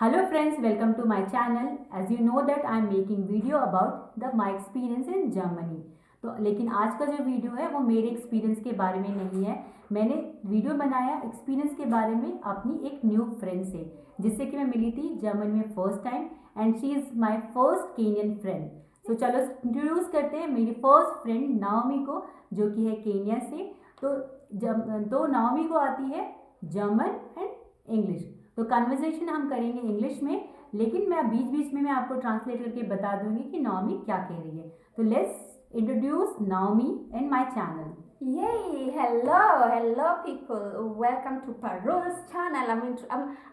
Hello friends, welcome to my channel. As you know that I am making video about my experience in Germany. तो लेकिन आज का जो video है वो मेरे एक्सपीरियंस के बारे में नहीं है. मैंने वीडियो बनाया एक्सपीरियंस के बारे में अपनी एक न्यू फ्रेंड से, जिससे कि मैं मिली थी जर्मनी में first time, and she is my first Kenyon friend. तो चलो इंट्रोड्यूस करते हैं मेरी फर्स्ट फ्रेंड नाओमी को, जो कि है केनिया से. तो नाओमी को आती है जर्मन एंड इंग्लिश. तो कन्वर्सेशन हम करेंगे इंग्लिश में, लेकिन मैं बीच बीच में मैं आपको ट्रांसलेट करके बता दूंगी कि नाओमी क्या कह रही है. तो let's introduce Naomi in my channel. Yay! Hello, people. Welcome to Parul's channel.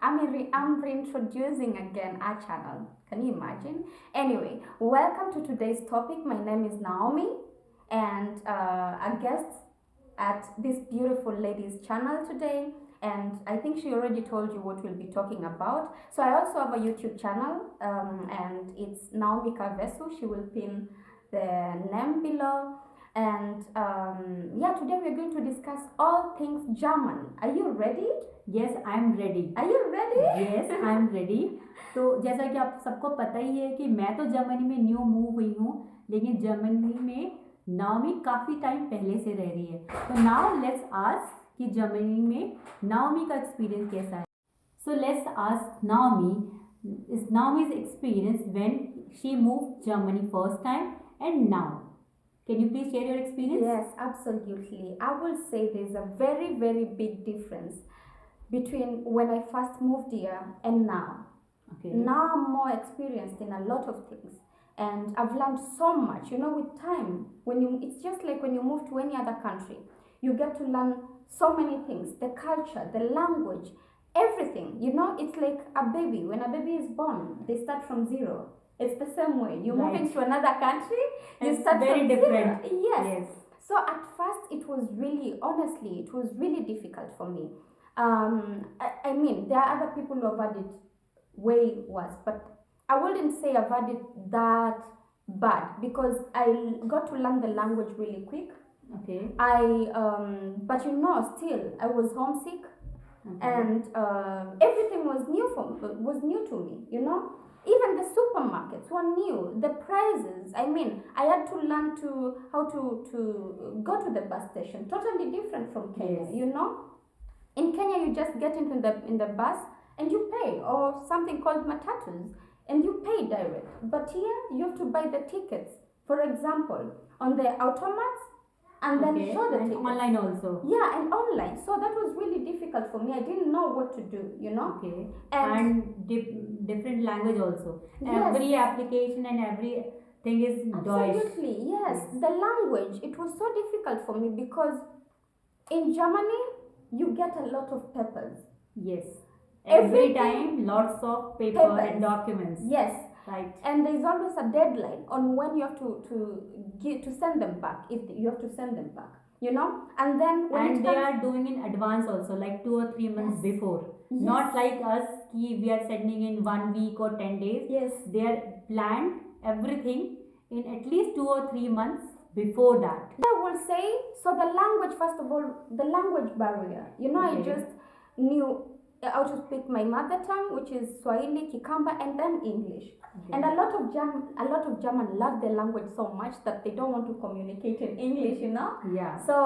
I'm reintroducing again our channel. Can you imagine? Anyway, welcome to today's topic. My name is Naomi, and a guest at this beautiful lady's channel today. And I think she already told you what we'll be talking about. So I also have a YouTube channel, and it's Naomi Kavesu. She will pin the name below. And today we're going to discuss all things German. Are you ready? Yes, I'm ready. Are you ready? Yes, I'm ready. तो जैसा कि आप सबको पता ही है कि मैं तो जर्मनी में न्यू मूव हुई हूँ, लेकिन जर्मनी में नाओमी काफ़ी टाइम पहले से रह रही है. तो नाउ लेट्स आस्क कि जर्मनी में नाओमी का एक्सपीरियंस कैसा है. So let's ask Naomi is Naomi's experience when she moved Germany first time and now. Can you please share your experience? Yes, absolutely. I will say there's a very, very big difference between when I first moved here and now. Okay. Now I'm more experienced in a lot of things, and I've learned so much. You know, with time, it's just like when you move to any other country, you get to learn so many things: the culture, the language, everything. You know, it's like a baby. When a baby is born, they start from zero. It's the same way. You're moving to another country, you start very from different. zero. Yes. So at first, it was really difficult for me. I mean, there are other people who have had it way worse, but I wouldn't say I've had it that bad because I got to learn the language really quick. Okay. But still I was homesick. Okay. And everything was new to me. Even the supermarkets were new. The prices, I mean, I had to learn how to go to the bus station. Totally different from Kenya. Yes. In Kenya you just get into the bus and you pay, or something called matatus, and you pay direct. But here you have to buy the tickets, for example, on the automats, and then show the tickets. Online also. Yeah, and online. So that was really difficult for me. I didn't know what to do. Okay. And different language also. Yes. Every application and everything is Deutsch. Absolutely, yes. The language, it was so difficult for me because in Germany you get a lot of papers. Yes. Every time lots of paper and documents. Yes. Right. And there's always a deadline on when you have to send them back, if you have to send them back, and then they are doing in advance also, like 2 or 3 months before. Yes. Not like us, we are sending in 1 week or 10 days. Yes. They are planned everything in at least 2 or 3 months before that. I will say, so the language, first of all, the language barrier, I just knew how to speak my mother tongue, which is Swahili, Kikamba, and then English. Okay. And a lot of German love their language so much that they don't want to communicate in English, Yeah. So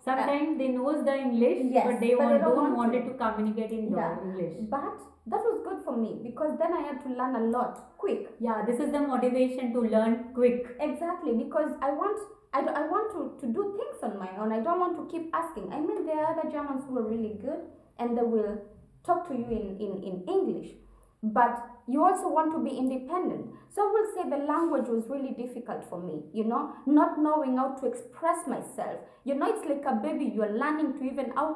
sometimes they knows the English, yes, but they don't want to. to communicate in English. But that was good for me because then I had to learn a lot quick. Yeah, this is the motivation to learn quick. Exactly, because I want to do things on my own. I don't want to keep asking. I mean, there are other Germans who are really good and they will talk to you in English, but you also want to be independent. So I will say the language was really difficult for me, not knowing how to express myself. It's like a baby, you are learning to even how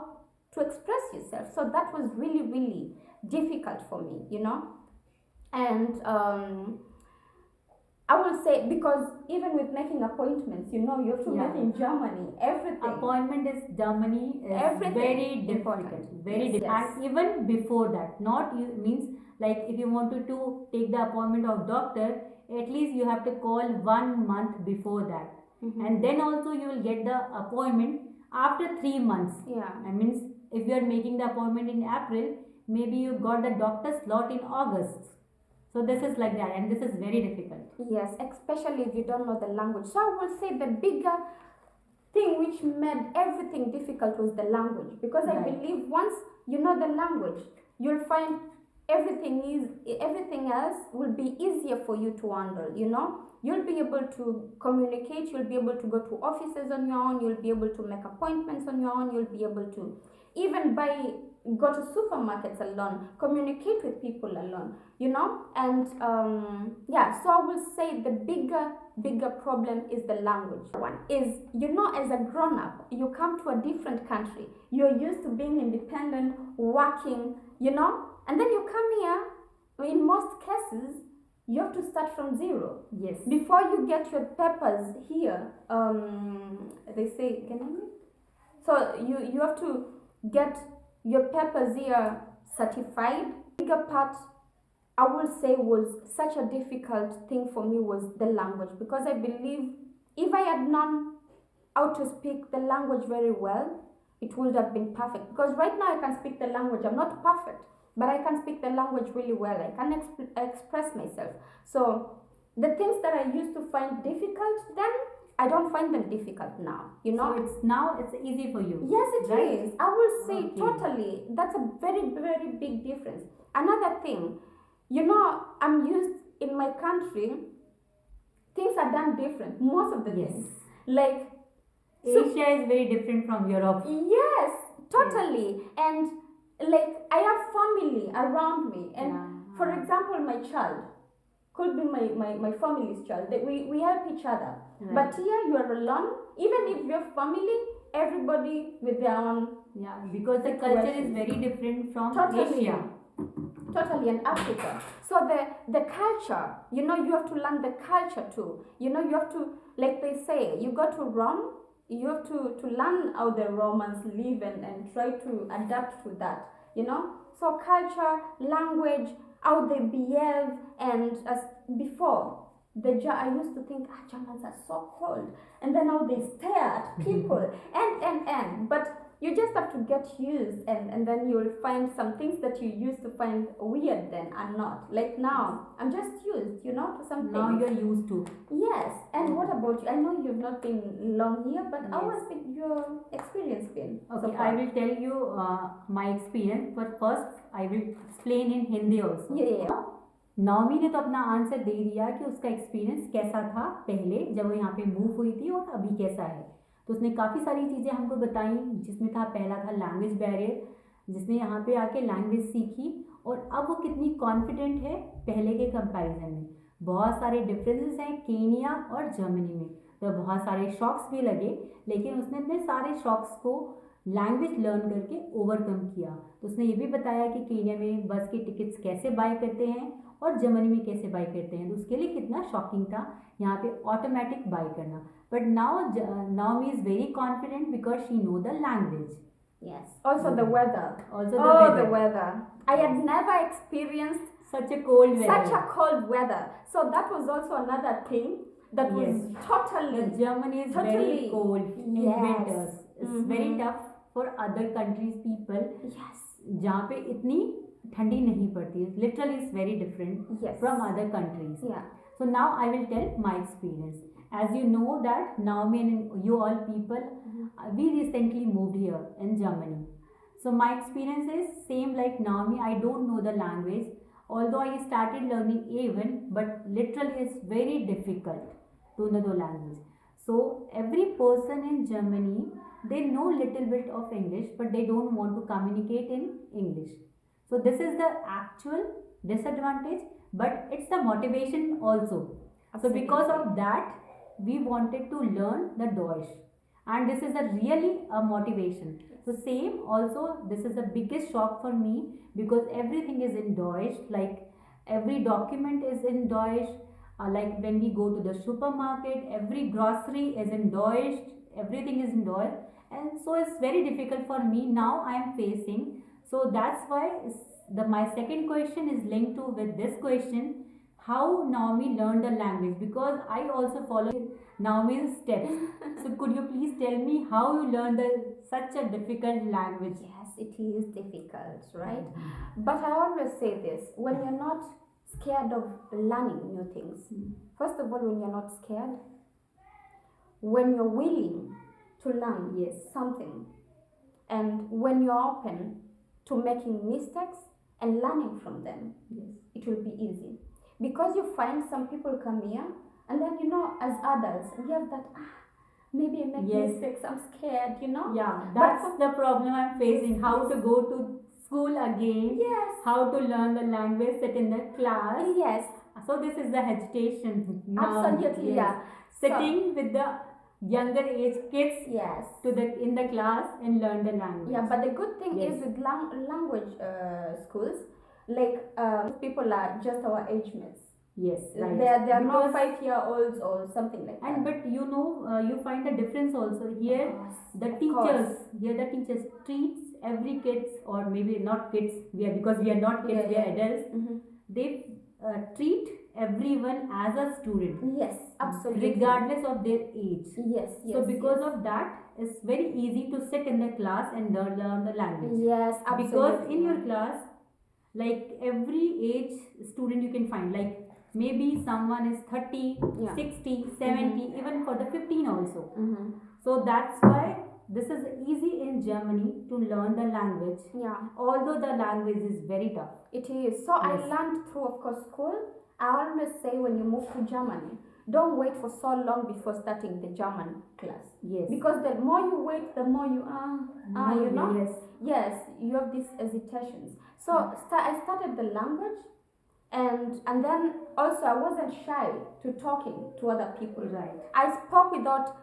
to express yourself. So that was really, really difficult for me, and I will say, because even with making appointments, you have to make in Germany, everything. Appointment is Germany is everything very difficult. Very difficult. And even before that, not means like if you wanted to take the appointment of doctor, at least you have to call 1 month before that. Mm-hmm. And then also you will get the appointment after 3 months. Yeah. I mean, if you are making the appointment in April, maybe you got the doctor slot in August. So this is like that, and this is very difficult. Yes, especially if you don't know the language. So I will say the bigger thing which made everything difficult was the language, because I Right. believe once you know the language, you'll find everything else will be easier for you to handle. You'll be able to communicate, you'll be able to go to offices on your own, you'll be able to make appointments on your own, you'll be able to even go to supermarkets alone, communicate with people alone, and yeah. So I will say the bigger problem is the language. One is, as a grown-up, you come to a different country, you're used to being independent, working, and then you come here. In most cases, you have to start from zero. Yes. Before you get your papers here, they say, can you? So you have to get your papers here certified. Bigger part, I will say, was such a difficult thing for me was the language, because I believe if I had known how to speak the language very well, it would have been perfect. Because right now I can speak the language. I'm not perfect, but I can speak the language really well. I can express myself. So the things that I used to find difficult then, I don't find them difficult now. So it's easy for you. Yes, it right? is. I will say Okay. totally. That's a very, very big difference. Another thing, I'm used in my country, things are done different. Most of the Yes. things. Like, Asia is very different from Europe. yes, totally. And like, I have family around me. And Yeah. for example, my child could be my family's child. That we help each other. Right. But here you are alone. Even if you have family, everybody with their own. Yeah, because the culture is Situations. very different from Totally. Asia. Totally, and Africa. So the culture, you have to learn the culture too. You have to, like they say, you go to Rome, you have to learn how the Romans live and try to adapt to that. So culture, language, how they behave, and as before. I used to think, Germans are so cold, and then how they stare at people, and. But you just have to get used, and then you'll find some things that you used to find weird then are not. Like now, I'm just used, to some Now things. you're used to. Yes, and what about you? I know you've not been long here, but how Yes. has your experience been so Okay, far? I will tell you my experience, but first I will explain in Hindi also. Yeah. नौमी ने तो अपना answer दे दिया कि उसका experience कैसा था पहले जब वो यहाँ पे मूव हुई थी और अभी कैसा है। तो उसने काफ़ी सारी चीज़ें हमको बताई, जिसमें था पहला था लैंग्वेज बैरियर, जिसने यहाँ पे आके लैंग्वेज सीखी और अब वो कितनी कॉन्फिडेंट है पहले के कंपैरिजन में। बहुत सारे डिफरेंसेस हैं केनिया और जर्मनी में, तो बहुत सारे शॉक्स भी लगे, लेकिन उसने अपने सारे शॉक्स को लैंग्वेज लर्न करके ओवरकम किया। तो उसने ये भी बताया कि केनिया में बस की टिकट्स कैसे बाय करते हैं और जर्मनी में कैसे बाय करते हैं, तो उसके लिए कितना शॉकिंग था यहाँ पे ऑटोमेटिक बाय करना। But now Naomi is very confident because she know the language. Yes. Also the weather. Also the weather. I had never experienced such a cold weather. such a cold weather. So that was also another thing that was Yes. totally. Germany is Totally. very cold in Yes. winters. It's very tough for other countries people Yes. जहाँ पे इतनी ठंडी नहीं पड़ती है। Literally it's very different Yes. from other countries. Yeah. So now I will tell my experience. As you know that Naomi and you all people, we recently moved here in Germany. So my experience is same like Naomi. I don't know the language. Although I started learning A1, but literally it's very difficult to know the language. So every person in Germany, they know little bit of English, but they don't want to communicate in English. So this is the actual disadvantage, but it's the motivation also. So because of that, we wanted to learn the Deutsch, and this is a really a motivation. So same also, this is the biggest shock for me because everything is in Deutsch, like every document is in Deutsch, like when we go to the supermarket, every grocery is in Deutsch, everything is in Deutsch, and so it's very difficult for me now I am facing. So that's why my second question is linked to with this question, how Naomi learned the language, because I also follow Naomi's steps. So could you please tell me how you learned the such a difficult language. Yes, it is difficult, right? But I always say this, when you're not scared of learning new things, first of all, when you're not scared, when you're willing to learn Yes. something, and when you're open to making mistakes and learning from them, Yes. it will be easy. Because you find some people come here, and then as adults, we have that, maybe I make Yes. mistakes, I'm scared, Yeah, But that's the problem I'm facing. How to Yes. go to school again. Yes. How to learn the language, sit in the class. Yes, So this is the hesitation now. absolutely, Yes. yeah. Sitting with the younger age kids Yes. in the class and learn the language. Yeah, but the good thing Yes. is with language schools, like people are just our age mates. Yes, right. They are not Because- 5-year-olds or something like that. And but you find a difference also here. Of course, The of teachers course. here, the teachers treats every kids, or maybe not kids. Because we are not kids, Yeah, we are yeah. adults. Mhm. They treat everyone as a student, Yes, absolutely. regardless of their age. Yes, yes. So because yes. of that, it's very easy to sit in the class and learn the language. Yes, absolutely. Because in your class, like every age student you can find, like maybe someone is 30, Yeah. 60, 70, even for the 15 also. Mhm. So that's why this is easy in Germany to learn the language, Yeah. although the language is very tough. It is. So I Yes. learned through, of course, school. I always say when you move to Germany, don't wait for so long before starting the German class. Yes. Because the more you wait, the more you Yes. Yes, you have these hesitations. So I started the language, and then also I wasn't shy to talking to other people. Right. I spoke without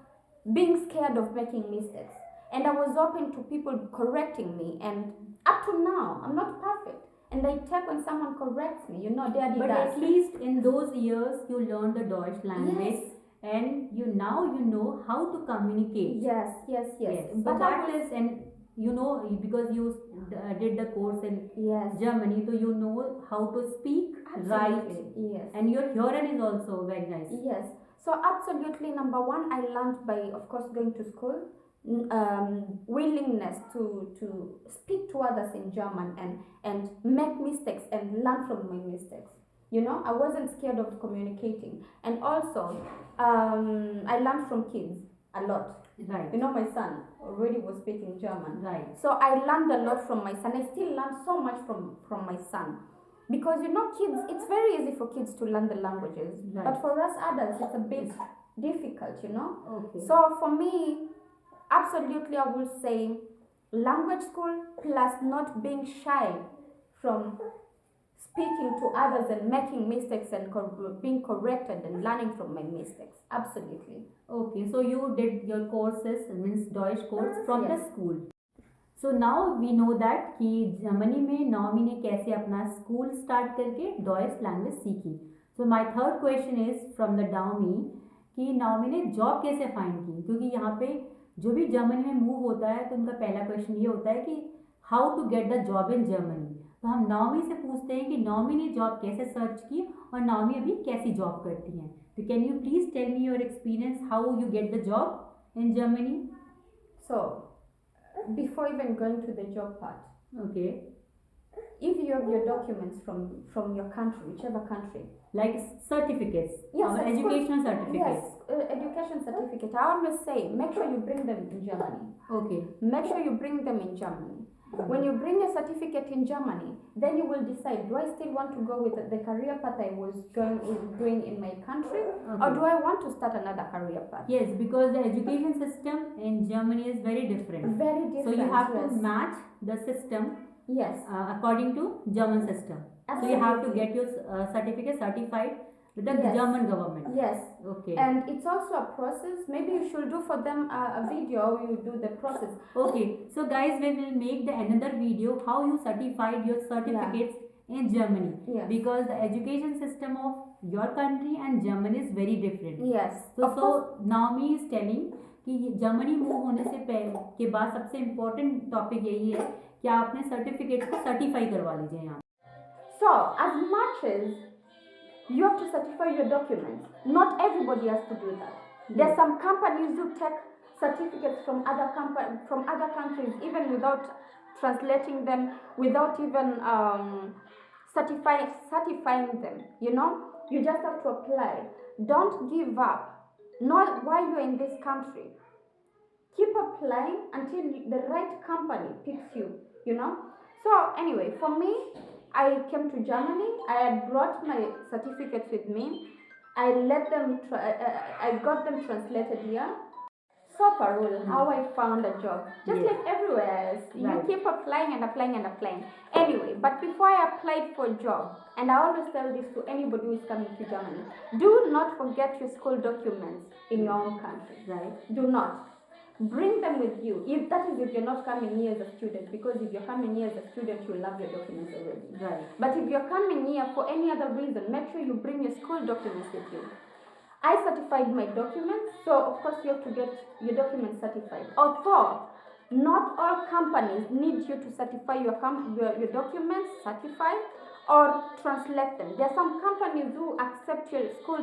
being scared of making mistakes, and I was open to people correcting me. And up to now, I'm not perfect, and I take when someone corrects me. Daddy But does. at least in those years you learned the Deutsch language, Yes. and you know how to communicate. Yes, yes, yes. So But that is, and because you did the course in yes, Germany, so you know how to speak, write, absolutely. Yes. and your hearing is also very nice. Yes. So absolutely, number one, I learned by, of course, going to school, willingness to speak to others in German and make mistakes and learn from my mistakes. I wasn't scared of communicating, and also I learned from kids a lot. Right. My son already was speaking German. Right. So I learned a lot from my son. I still learn so much from my son. Because kids, it's very easy for kids to learn the languages. Right. But for us adults, it's a bit difficult, Okay. So for me, absolutely I will say language school plus not being shy from speaking to others and making mistakes and being corrected and learning from my mistakes. Absolutely. Okay, so you did your courses, means Deutsch course from Yes. the school. So now we know that कि जर्मनी में नॉमी ने कैसे अपना school start करके Deutsch language सीखी. So my third question is from the Naomi कि नॉमी ने जॉब कैसे फाइंड की, क्योंकि यहाँ पे जो भी जर्मनी में मूव होता है तो उनका पहला क्वेश्चन ये होता है कि how to get the job in Germany. तो हम नॉमी से पूछते हैं कि नॉमी ने जॉब कैसे सर्च की और नॉमी अभी कैसी जॉब करती हैं. तो can you please tell me your experience how you get the job in Germany. So before even going to the job part, Okay. if you have your documents from your country, whichever country, Like certificates, yes, our of educational course, certificates. yes, education certificate. I always say, make sure you bring them in Germany. Okay. Make sure you bring them in Germany. When you bring a certificate in Germany, then you will decide: do I still want to go with the career path I was doing in my country, or do I want to start another career path? Yes, because the education system in Germany is very different. Very different. So you have yes. to match the system Yes. according to German system. So you have to get your certificate certified with the Yes. German government. Yes. Okay. And it's also a process. Maybe you should do for them a video how you do the process. Okay. So guys, we will make the another video how you certified your certificates in Germany. Yes. Because the education system of your country and Germany is very different. Yes. So Naomi is telling कि Germany move होने से पहले के बाद सबसे important topic यही है कि आप अपने सर्टिफिकेट को सर्टिफाई करवा लीजिए यहाँ. So as much as you have to certify your documents, not everybody has to do that. There's some companies who take certificates from from other countries, even without translating them, without even certifying them. You just have to apply. Don't give up. Not while you're in this country. Keep applying until the right company picks you. So anyway, for me, I came to Germany. I had brought my certificates with me. I let them. I got them translated here. So Parul, how I found a job, just Yes. like everywhere else, you Right. keep applying and applying and applying. Anyway, but before I applied for a job, and I always tell this to anybody who is coming to Germany, do not forget your school documents in your own country. Right. Do not. Bring them with you. If you're not coming here as a student, because if you're coming here as a student, you'll have your documents already. Right. But if you're coming here for any other reason, make sure you bring your school documents with you. I certified my documents, so of course you have to get your documents certified. Although not all companies need you to certify your documents certified or translate them. There are some companies who accept your school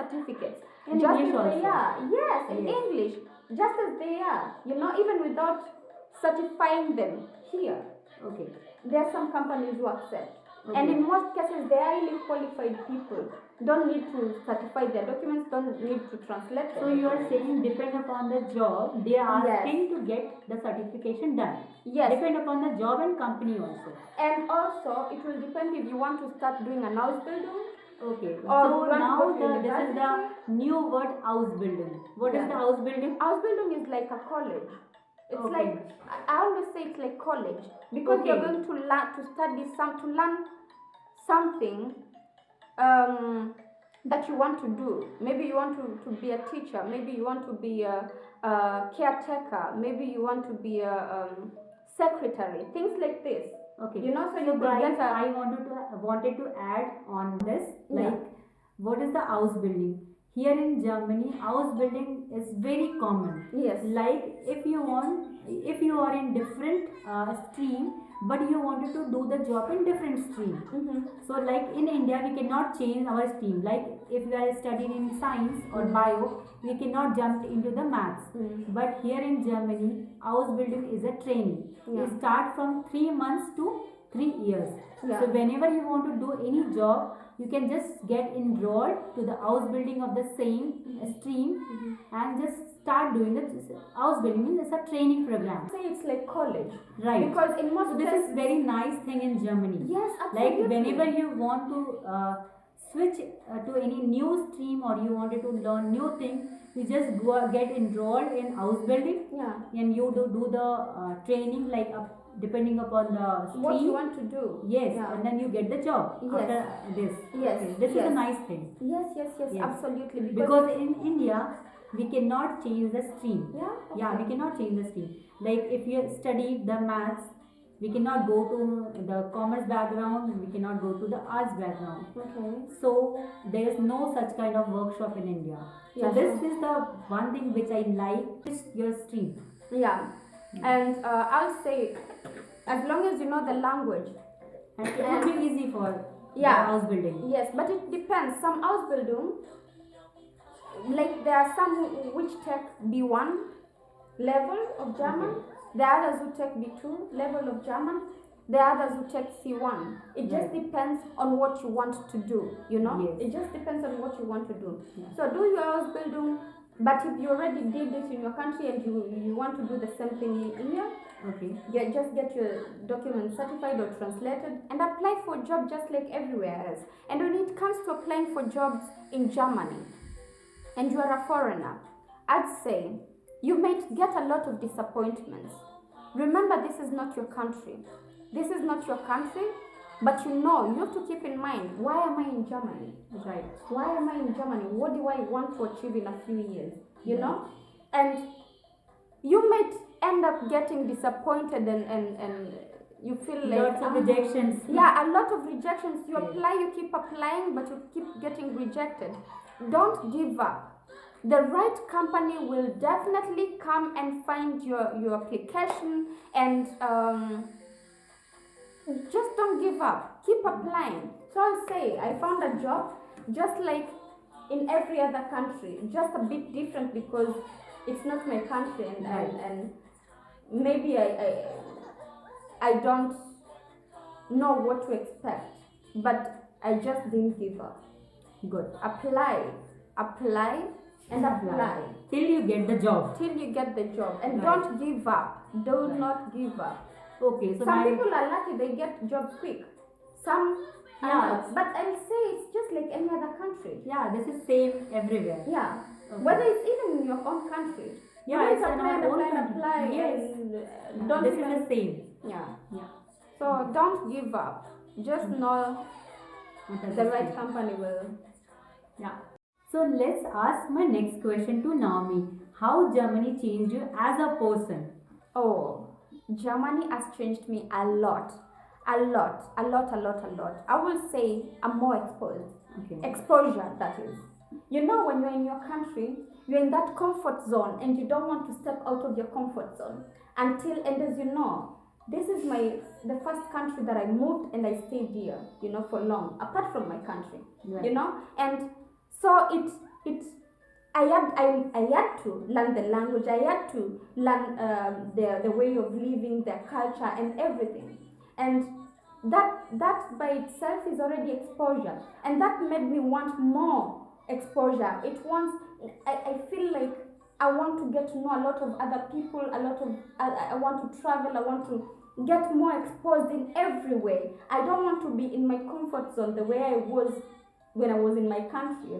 certificates In just English as they also. are. Yes, in Yes. English, just as they are. Even without certifying them here. Okay. There are some companies who accept. Okay. And in most cases, they are highly qualified people. Don't need to certify their documents, don't need to translate them. So you are saying depend upon the job, they are Yes. asking to get the certification done. Yes. Depend upon the job and company also. And also, it will depend if you want to start doing an ausbildung. Okay. Or So you want to now go to this is the university. new word ausbildung. What is Yeah. the ausbildung? Ausbildung is like a college. It's Okay. like, I always say it's like college. Because Okay. you're going to learn, to learn something that you want to do. Maybe you want to be a teacher. Maybe you want to be a caretaker. Maybe you want to be a secretary. Things like this. Okay. So you So could guys, get a... I wanted to add on this, Yeah. like what is the ausbildung? Here in Germany, ausbildung is very common. Yes. Like if you are in different stream, but you wanted to do the job in different stream. Mm-hmm. So like in India, we cannot change our stream. Like if we are studying in science or bio, we cannot jump into the maths. But here in Germany, ausbildung is a training. Yeah. It starts from 3 months to 3 years. Yeah. So whenever you want to do any job, you can just get enrolled to the ausbildung of the same stream and just start doing the ausbildung. It's a training program. Say it's like college. Right. Because in most So this is very nice thing in Germany. Yes, absolutely. Like whenever you want to switch to any new stream or you wanted to learn new thing, you just get enrolled in ausbildung. Yeah. And you do the training like depending upon the stream. What you want to do. Yes, Yeah. and then you get the job Yes. after this. Yes. Okay. This is Yes. a nice thing. Yes, Yes. absolutely. Because in India, we cannot change the stream. Yeah. Yeah, we cannot change the stream. Like if you study the maths, we cannot go to the commerce background, we cannot go to the arts background. Okay. So there is no such kind of workshop in India. So Yeah, this sure. is the one thing which I like is your stream. Yeah. And I'll say, as long as you know the language. And it will be easy for Yeah. the ausbildung. Yes, but it depends. Some Ausbildung, like there are some which take B1 level of German. Okay. There are others who take B2 level of German. There are others who take C1. It just Right. depends on what you want to do, Yes. It just depends on what you want to do. Yeah. So do your Ausbildung, but if you already did it in your country and you want to do the same thing in here, Okay. just get your documents certified or translated and apply for a job just like everywhere else. And when it comes to applying for jobs in Germany and you are a foreigner, I'd say you might get a lot of disappointments. Remember, this is not your country. This is not your country, but you have to keep in mind, why am I in Germany? Right. Why am I in Germany? What do I want to achieve in a few years? You know? And you might end up getting disappointed and you feel like Lots of rejections. Yeah, a lot of rejections. You Yes. apply, you keep applying, but you keep getting rejected. Don't give up. The right company will definitely come and find your application and just don't give up. Keep applying. So I'll say I found a job just like in every other country, just a bit different because it's not my country, and Right. and maybe I don't know what to expect, but I just didn't give up. Good. Apply, apply, and apply till you get the job. till you get the job, and Right. don't give up. Do Right. not give up. Okay, so Some my people are lucky; they get jobs quick. Some are Yeah. not. But I'll say it's just like any other country. yeah, this is same everywhere. Yeah. Okay. Whether it's even in your own country. Yeah, You it's in apply our and own apply and country. apply, Yes. and Yeah, don't this even. is the same. Yeah. Yeah. So don't give up. Just know What does the it right say? company will. Yeah. So let's ask my next question to Naomi. How Germany changed you as a person? Oh, Germany has changed me a lot. A lot, a lot, a lot, a lot. I will say I'm more exposed. Okay. Exposure, that is. You know, when you're in your country, you're in that comfort zone and you don't want to step out of your comfort zone until, and as you know, this is the first country that I moved and I stayed here, for long, apart from my country, Right. and so it I had to learn the language. I had to learn the way of living, their culture, and everything. And that by itself is already exposure, and that made me want more exposure. I feel like I want to get to know a lot of other people. I want to travel. I want to get more exposed in every way. I don't want to be in my comfort zone the way I was when I was in my country,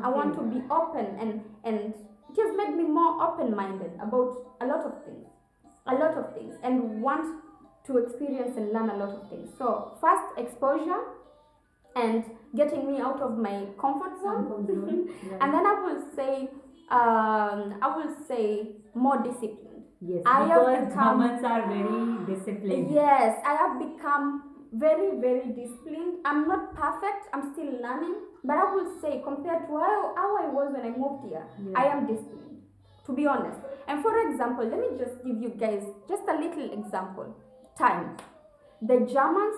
I want to be open, and it has made me more open-minded about a lot of things, and want to experience and learn a lot of things. So first, exposure and getting me out of my comfort zone. Right. And then I will say more disciplined. Yes, I have because become- Germans are very disciplined. Yes, I have become very, very disciplined. I'm not perfect, I'm still learning, but I will say, compared to how I was when I moved here, Yeah. I am disciplined, to be honest. And for example, let me just give you guys just a little example. Time. The Germans,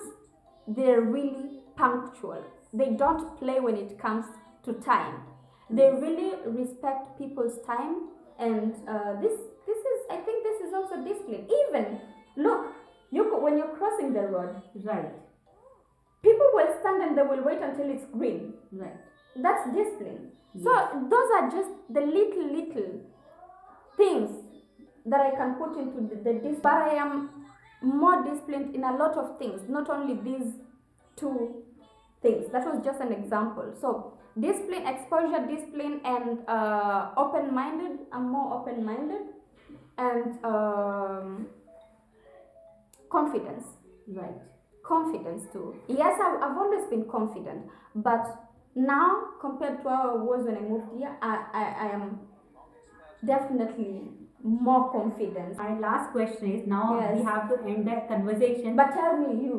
they're really punctual. They don't play when it comes to time. They really respect people's time, and I think this is also discipline. Even look, when you're crossing the road, Right. people will stand and they will wait until it's green. Right. That's discipline. Yes. So those are just the little things that I can put into the discipline. But I am more disciplined in a lot of things, not only these two things. That was just an example. So discipline, exposure, discipline, and open-minded. I'm more open-minded, and confidence. Right. Confidence too. Yes, I've always been confident, but now compared to how I was when I moved here, I am definitely more confident. My last question is, now Yes. we have to end the conversation. But tell me,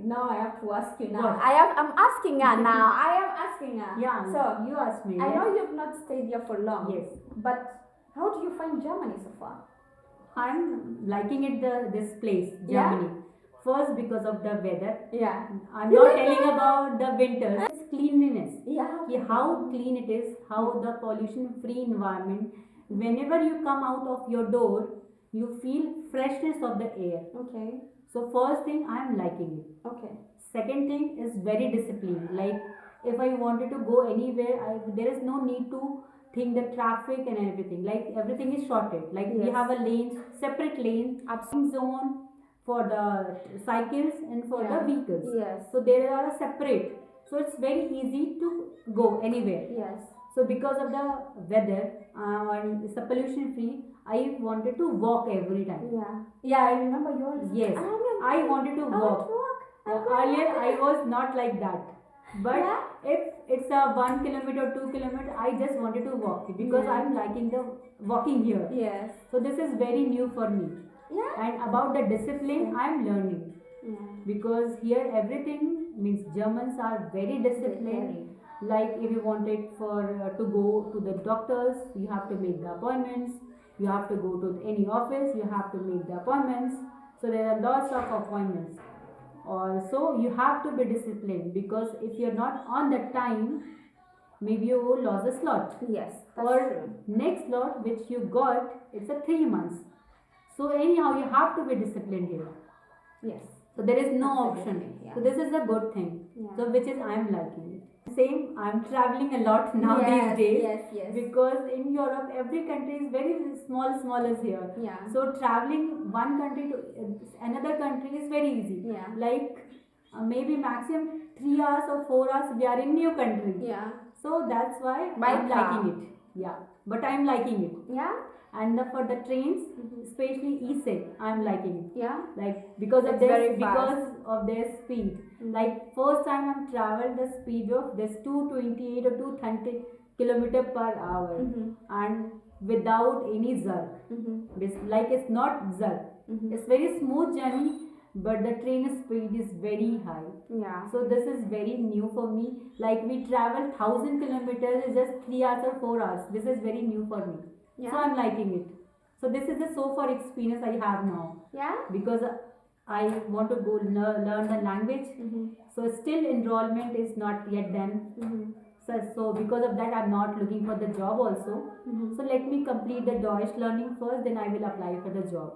now I have to ask you now. What? I'm asking her now. I am asking her. Yeah, So you asked me. I yes. know you've not stayed here for long. Yes. But how do you find Germany so far? I'm liking it, this place, Yeah? Germany. First, because of the weather. Yeah. I'm You not like telling that? about the winters. It's cleanliness. Yeah. Okay, how clean it is, how the pollution-free environment. Whenever you come out of your door, you feel freshness of the air. Okay. So first thing, I am liking it. Okay. Second thing is very disciplined. Like if I wanted to go anywhere, there is no need to think the traffic and everything. Like everything is sorted. Like we Yes. have a lane, separate lane, upswing zone for the cycles and for Yeah. the vehicles. Yes. So there are separate. So it's very easy to go anywhere. Yes. So because of the weather and it's a pollution free, I wanted to walk every time. Yeah. Yeah, I remember you always. Yes, I wanted to I want walk. to walk. Earlier I was not like that, but Yeah? if it's a 1 kilometer, 2 kilometer, I just wanted to walk because Yeah. I'm liking the walking here. Yes. So this is very new for me. Yeah. And about the discipline, I'm learning Yeah. because here everything means Germans are very disciplined. Very. Like if you wanted to go to the doctors, you have to make the appointments. You have to go to any office, you have to make the appointments. So there are lots of appointments. Also, you have to be disciplined because if you're not on the time, maybe you lost a slot. Yes, that's Or true. next slot which you got, it's a 3 months. So anyhow, you have to be disciplined here. Yes. So there is no Absolutely, option. yeah. So this is a good thing. Yeah. So which is I am liking it. Same, I am traveling a lot now Yes, these days. yes. Because in Europe, every country is very small as here. Yeah. So traveling one country to another country is very easy. Yeah. Like maybe maximum 3 hours or 4 hours we are in new country. Yeah. So that's why By I'm car. liking it. Yeah. But I'm liking it. Yeah. And for the trains, especially ESEC, I'm liking it. Yeah. Like because of It's their very fast. speed. Like first time I've traveled the speed of this 228 or 230 kilometer per hour, and without any jerk. Like it's not jerk. It's very smooth journey, but the train speed is very high. Yeah. So this is very new for me. Like we travel 1,000 kilometers in just 3 hours or 4 hours. This is very new for me. Yeah. So I'm liking it. So this is the so far experience I have now. Yeah. Because I want to go learn the language. So still enrollment is not yet done. So because of that I'm not looking for the job also. So let me complete the Deutsch learning first, then I will apply for the job.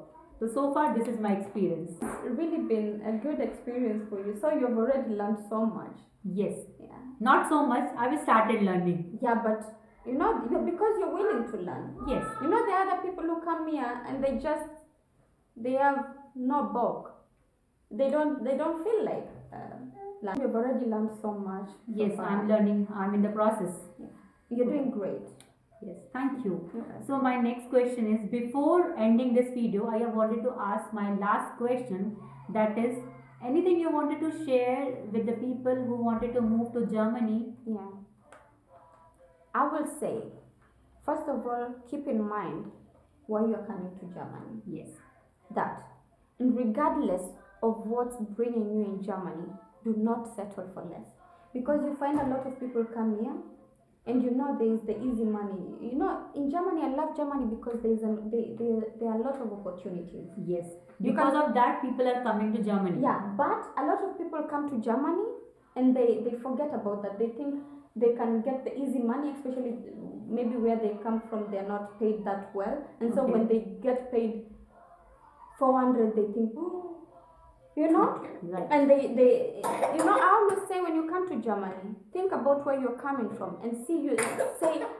So far this is my experience. It's really been a good experience for you. So you've already learned so much. Yes. Yeah. Not so much. I have started learning. Yeah, but because you're willing to learn. Yes. There are other people who come here and they have no bulk. They don't feel like learning. You've already learned so much. Yes, so I'm learning. I'm in the process. Yeah. You're doing great. Yes, thank you. Okay. So my next question is, before ending this video, I have wanted to ask my last question, that is, anything you wanted to share with the people who wanted to move to Germany? Yeah. I will say, first of all, keep in mind why you're coming to Germany. Yes. That, regardless of what's bringing you in Germany, do not settle for less. Because you find a lot of people come here, and there is the easy money. In Germany, I love Germany because there are a lot of opportunities. Yes. Because of that, people are coming to Germany. Yeah, but a lot of people come to Germany and they forget about that. They think they can get the easy money, especially maybe where they come from, they're not paid that well. And so when they get paid 400, they think, oh, Right. And they I always say, when you come to Germany, think about where you're coming from and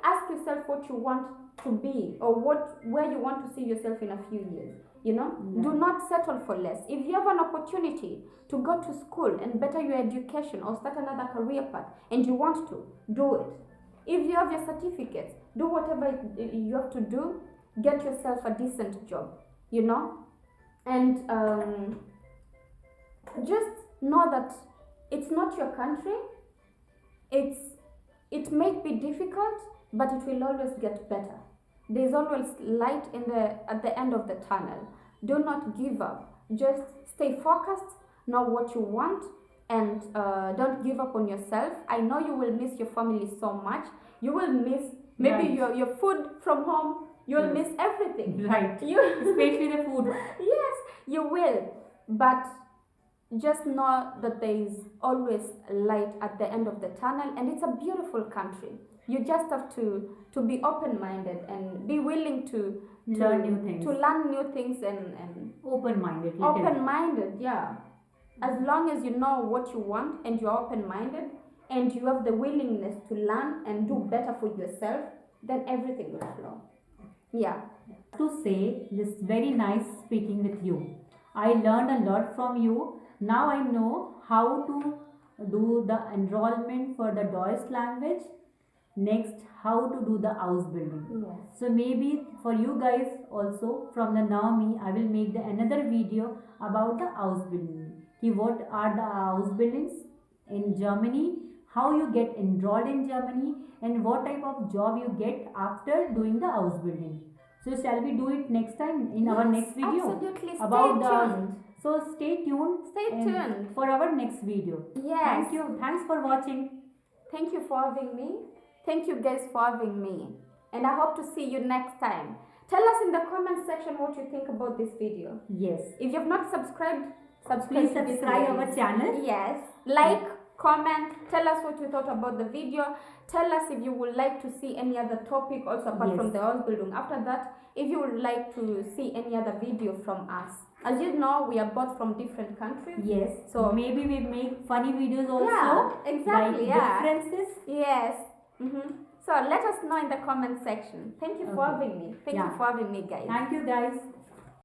ask yourself what you want to be, or where you want to see yourself in a few years. Do not settle for less. If you have an opportunity to go to school and better your education or start another career path and you want to, do it. If you have your certificates, do whatever you have to do, get yourself a decent job, and just know that it's not your country. It may be difficult, but it will always get better. There's always light at the end of the tunnel. Do not give up. Just stay focused, know what you want, and don't give up on yourself. I know you will miss your family so much. You will miss maybe your food from home. You will miss everything. Right. Especially the food. Yes, you will. But just know that there is always light at the end of the tunnel, and it's a beautiful country. You just have to be open-minded and be willing to learn new things. To learn new things and open-minded. Open-minded, yeah. As long as you know what you want and you're open-minded and you have the willingness to learn and do better for yourself, then everything will flow. Yeah. To say, this very nice speaking with you. I learned a lot from you. Now I know how to do the enrollment for the Deutsch language. Next, how to do the ausbildung. Yes. So maybe for you guys also, from the Naomi, I will make another video about the ausbildung. What are the ausbildungs in Germany, how you get enrolled in Germany, and what type of job you get after doing the ausbildung. So shall we do it next time in our next video? Absolutely. Stay tuned. So stay tuned. Stay tuned for our next video. Yes. Thank you. Thanks for watching. Thank you for having me. Thank you guys for having me. And I hope to see you next time. Tell us in the comment section what you think about this video. Yes. If you have not subscribed, please subscribe our channel. Yes. Like, comment, tell us what you thought about the video, tell us if you would like to see any other topic also apart from the ausbildung. After that, if you would like to see any other video from us. As you know, we are both from different countries. Yes. So maybe we make funny videos also. Yeah, exactly. Like Yeah. differences. Yes. So let us know in the comment section. Thank you for having me. Thank you for having me, guys. Thank you, guys.